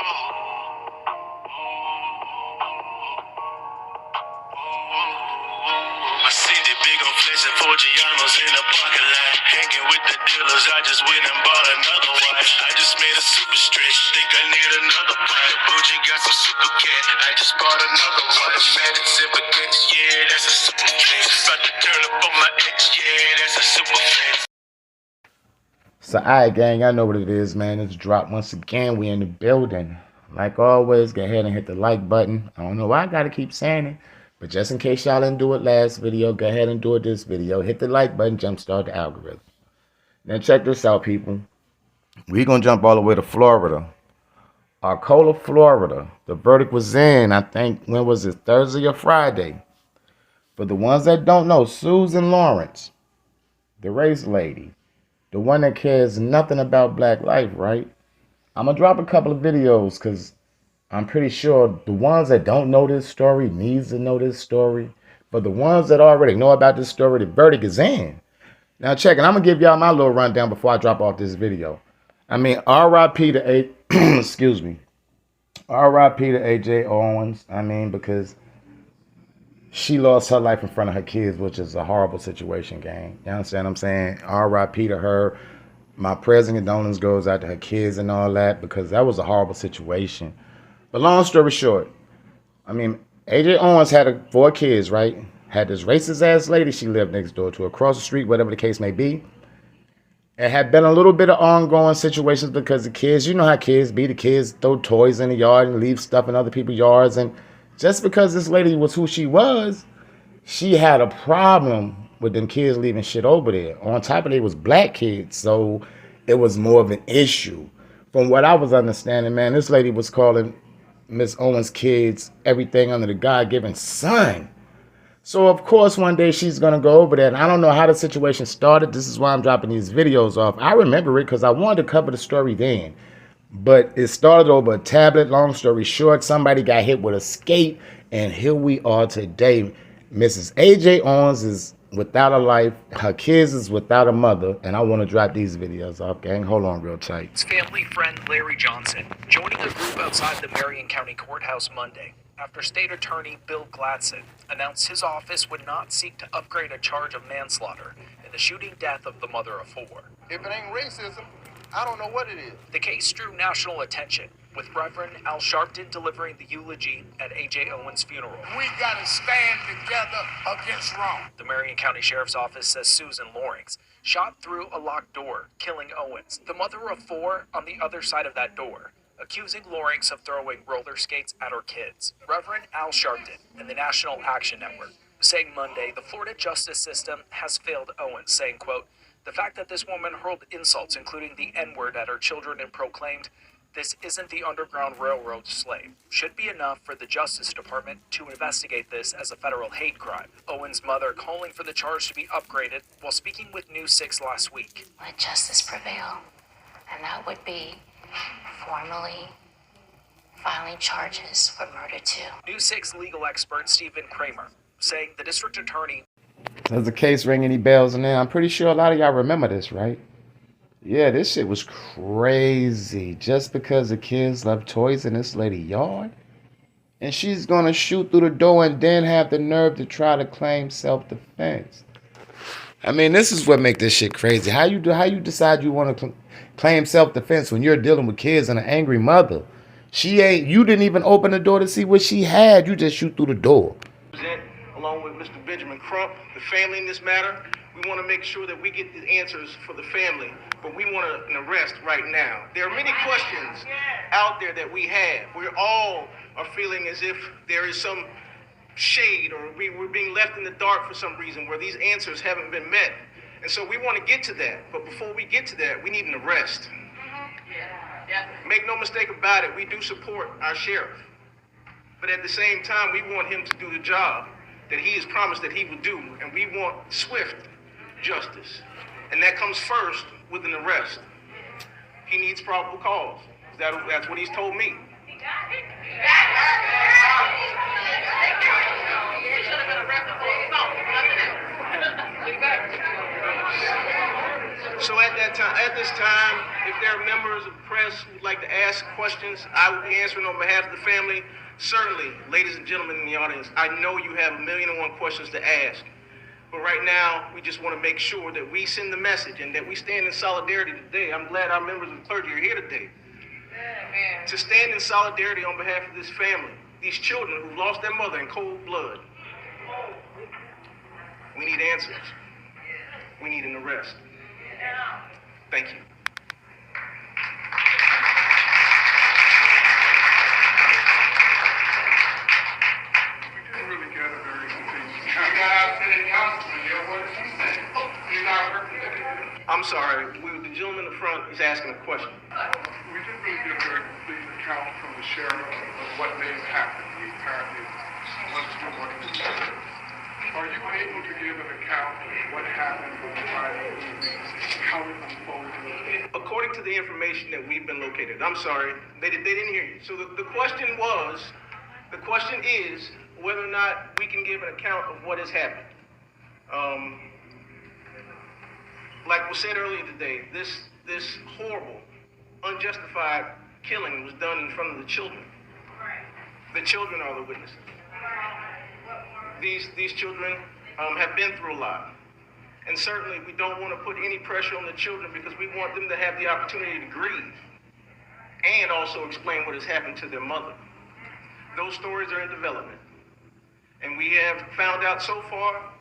I see the big old flexing Forgianos in the parking lot. Hanging with the dealers, I just went and bought another watch. I just made a super stretch, think I need another pot. Bougie got some super cat, I just bought another watch. Automatic zipper glitch, yeah, that's a super flex. About to turn up on my ex, yeah, that's a super flex. So, alright, gang, I know what it is, man. It's drop once again. We in the building. Like always, go ahead and hit the like button. I don't know why I gotta keep saying it, but just in case y'all didn't do it last video, go ahead and do it this video. Hit the like button, jumpstart the algorithm. Now check this out, people. We're gonna jump all the way to Florida. Arcola, Florida. The verdict was in, I think, when was it? Thursday or Friday? For the ones that don't know, Susan Lawrence, the race lady, the one that cares nothing about black life, right? I'm going to drop a couple of videos because I'm pretty sure the ones that don't know this story needs to know this story. But the ones that already know about this story, the verdict is in. Now check it. I'm going to give y'all my little rundown before I drop off this video. I mean, R.I.P. to excuse me. R.I.P. to A.J. Owens. I mean, because she lost her life in front of her kids, which is a horrible situation, gang. You understand what I'm saying? R.I.P. to her. My present condolence goes out to her kids and all that, because that was a horrible situation. But long story short, I mean, A.J. Owens had 4 kids, right? Had this racist ass lady she lived next door to, across the street, whatever the case may be. It had been a little bit of ongoing situations because the kids, you know how kids be. The kids throw toys in the yard and leave stuff in other people's yards. And just because this lady was who she was, she had a problem with them kids leaving shit over there. On top of it was black kids, so it was more of an issue. From what I was understanding, man, this lady was calling Miss Owens' kids everything under the God-given sun. So, of course, one day she's going to go over there. And I don't know how the situation started. This is why I'm dropping these videos off. I remember it because I wanted to cover the story then. But it started over a tablet. Long story short, somebody got hit with a skate. And here we are today. Mrs. A.J. Owens is without a life. Her kids is without a mother. And I want to drop these videos off, gang. Hold on real tight. His family friend Larry Johnson joining a group outside the Marion County Courthouse Monday after State Attorney Bill Gladson announced his office would not seek to upgrade a charge of manslaughter in the shooting death of the mother of 4. If it ain't racism, I don't know what it is. The case drew national attention, with Reverend Al Sharpton delivering the eulogy at A.J. Owens' funeral. We gotta stand together against wrong. The Marion County Sheriff's Office says Susan Lawrence shot through a locked door, killing Owens, the mother of 4, on the other side of that door, accusing Lawrence of throwing roller skates at her kids. Reverend Al Sharpton and the National Action Network saying Monday the Florida justice system has failed Owens, saying, quote, "The fact that this woman hurled insults, including the N-word, at her children and proclaimed, 'This isn't the Underground Railroad slave,' should be enough for the Justice Department to investigate this as a federal hate crime." Owens' mother calling for the charge to be upgraded while speaking with News 6 last week. Let justice prevail, and that would be formally filing charges for murder too. News 6 legal expert Stephen Kramer saying the district attorney. Does the case ring any bells in there? I'm pretty sure a lot of y'all remember this, right? Yeah, this shit was crazy. Just because the kids left toys in this lady's yard, and she's gonna shoot through the door and then have the nerve to try to claim self-defense. I mean, this is what makes this shit crazy. How you decide you want to claim self-defense when you're dealing with kids and an angry mother? You didn't even open the door to see what she had. You just shoot through the door. Along with Mr. Benjamin Crump, the family in this matter, we want to make sure that we get the answers for the family, but we want an arrest right now. There are many questions out there that we have. We all are feeling as if there is some shade, or we're being left in the dark for some reason where these answers haven't been met. And so we want to get to that. But before we get to that, we need an arrest. Make no mistake about it, we do support our sheriff. But at the same time, we want him to do the job that he has promised that he would do. And we want swift justice. And that comes first with an arrest. He needs probable cause. That's what he's told me. So at this time, if there are members of the press who would like to ask questions, I will be answering on behalf of the family. Certainly, ladies and gentlemen in the audience, I know you have 1,000,001 questions to ask. But right now, we just want to make sure that we send the message and that we stand in solidarity today. I'm glad our members of the clergy are here today. To stand in solidarity on behalf of this family, these children who lost their mother in cold blood. We need answers. We need an arrest. Thank you. We didn't really get a very complete account. You got out city councilman here. What did he say? You're not representative. I'm sorry. The gentleman in the front is asking a question. We didn't really get a very complete account from the sheriff of what may have happened. He apparently wants to know what he said. Are you able to give an account of what happened on the Friday evening, how it unfolded? According to the information that we've been located, I'm sorry, they didn't hear you. So the question is whether or not we can give an account of what has happened. Like was said earlier today, this horrible, unjustified killing was done in front of the children. The children are the witnesses. These children have been through a lot. And certainly we don't want to put any pressure on the children because we want them to have the opportunity to grieve and also explain what has happened to their mother. Those stories are in development. And we have found out so far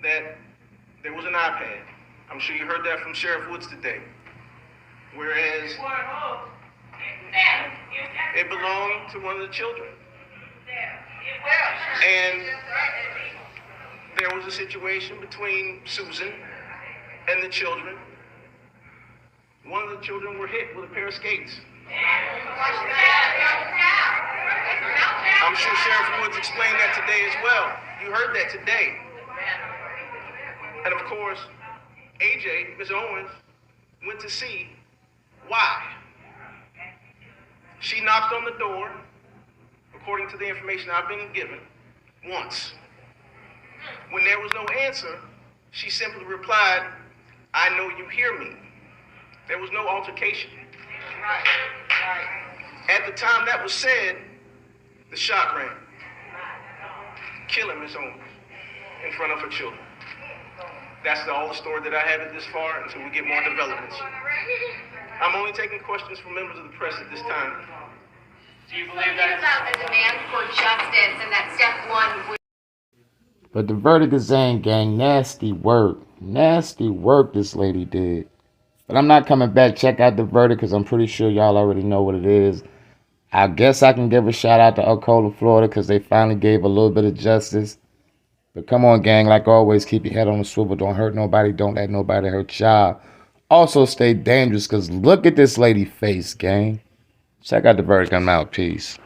that there was an iPad. I'm sure you heard that from Sheriff Woods today. Whereas it belonged to one of the children. And there was a situation between Susan and the children. One of the children were hit with a pair of skates. I'm sure Sheriff Woods explained that today as well. You heard that today. And of course, AJ, Ms. Owens, went to see why. She knocked on the door, according to the information I've been given, once. When there was no answer, she simply replied, "I know you hear me." There was no altercation. At the time that was said, the shot rang, killing Ms. Owens in front of her children. That's all the story that I have at this far until we get more developments. I'm only taking questions from members of the press at this time. Do you believe that about the demand for justice and that step one would... But the verdict is in, gang. Nasty work. Nasty work this lady did. But I'm not coming back. Check out the verdict because I'm pretty sure y'all already know what it is. I guess I can give a shout out to Arcola, Florida because they finally gave a little bit of justice. But come on, gang. Like always, keep your head on the swivel. Don't hurt nobody. Don't let nobody hurt y'all. Also, stay dangerous because look at this lady face, gang. Check out the verdict. I'm out. Peace.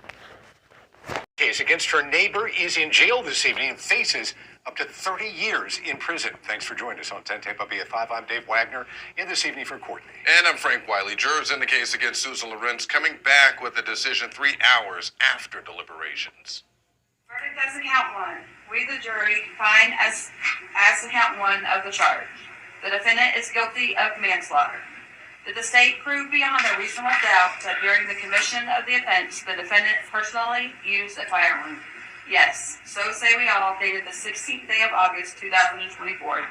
Case against her neighbor is in jail this evening and faces up to 30 years in prison. Thanks for joining us on 10 Tape Up BF5. I'm Dave Wagner. In this evening for Courtney. And I'm Frank Wiley. Jurors in the case against Susan Lorenz coming back with a decision 3 hours after deliberations. Verdict as to count one. We, the jury, find as to count one of the charge. The defendant is guilty of manslaughter. Did the state prove beyond a reasonable doubt that during the commission of the offense, the defendant personally used a firearm? Yes. So say we all, dated the 16th day of August, 2024.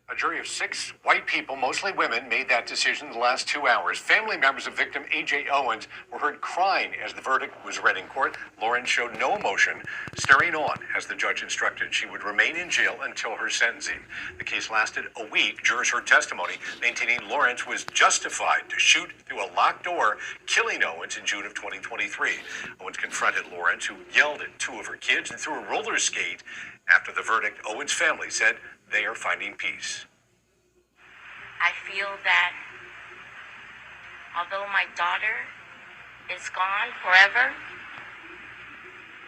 A jury of 6 white people, mostly women, made that decision in the last 2 hours. Family members of victim A.J. Owens were heard crying as the verdict was read in court. Lauren showed no emotion, staring on as the judge instructed she would remain in jail until her sentencing. The case lasted a week. Jurors heard testimony maintaining Lawrence was justified to shoot through a locked door, killing Owens in June of 2023. Owens confronted Lawrence, who yelled at 2 of her kids and threw a roller skate. After the verdict, Owens' family said they are finding peace. I feel that although my daughter is gone forever,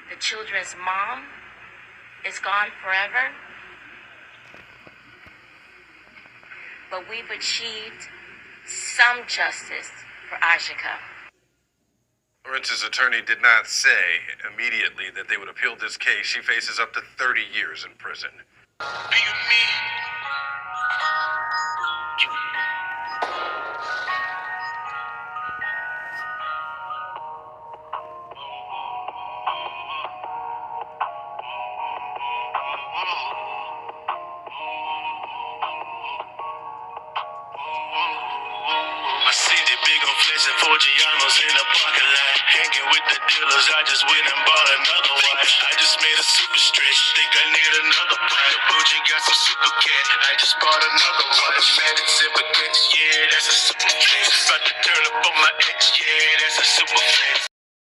the children's mom is gone forever, but we've achieved some justice for Ashika. Lorenz's attorney did not say immediately that they would appeal this case. She faces up to 30 years in prison. Do you need big on flexing for Giannos in the parking lot. Hanging with the dealers, I just went and bought another watch. I just made a super stretch, think I need another pride. Bougie got some super cat, I just bought another watch. Automatic zipper catch, yeah, that's a super flex. About to turn up on my ex, yeah, that's a super flex.